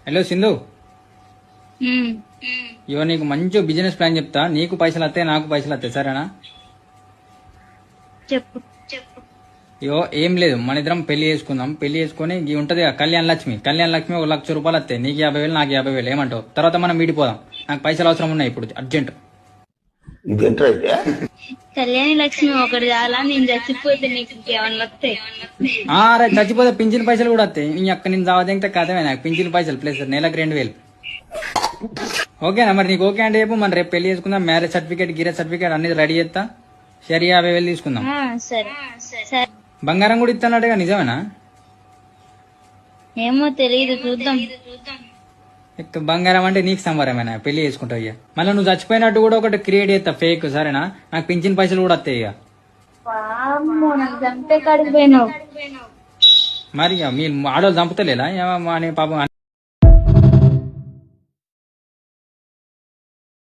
Hello Sindhu, ఉమ్, ఇవో నీకు మంచి బిజినెస్ ప్లాన్ చెప్తా. నీకు పైసలు వస్తాయి, నాకు పైసలు వస్తాయి, సరేనా? చెప్పు. ఇవో ఏం లేదు, మన ఇద్దరం పెళ్లి చేసుకుందాం. పెళ్లి చేసుకుని ఇవి ఉంటది కదా కళ్యాణ లక్ష్మి. కళ్యాణ లక్ష్మి 1,00,000 వస్తాయి. నీకు 50,000, నాకు 50,000. ఏమంటావు? తర్వాత మనం వీడిపోదాం. నాకు పైసలు అవసరం ఉన్నాయి ఇప్పుడు అర్జెంట్. కళ్యాణి లక్ష్మి ఒకటి చాలా, నేను చచ్చిపోతే నీకు ఇంకేమన్నా వస్తాయి? రే చచ్చిపోతే పింఛన్ పైసలు కూడా వస్తాయి. నీ అక్క నేను చావదేంటే కథమే. నాకు పింఛన్ పైసలు ప్లస్ నెలకు 2,000. ఓకేనా? మరి నీకు ఓకే అంటే చెప్పు, మనం రేపు పెళ్లి చేసుకుందాం. మ్యారేజ్ సర్టిఫికేట్, గిరేజ్ సర్టిఫికేట్ అన్ని రెడీ చేస్తా. సరే 50,000 తీసుకుందాం. సరే సరే. బంగారం కూడా ఇస్తానట్టుగా, నిజమేనా? ఏమో తెలియదు, చూద్దాం. బంగారం అంటే నీకు సంబరమేనా? పెళ్లి చేసుకుంటావు ఇక. మళ్ళీ నువ్వు చచ్చిపోయినట్టు కూడా ఒకటి క్రియేట్ చేస్తా ఫేక్, సరేనా? నాకు పింఛన్ పైసలు కూడా వస్తాయి ఇక. వామ్మో, నాకు చంపే కాడికి పోయినావు. మరి ఇక మీ ఆడవాళ్ళు చంపుతలేదా? పాపం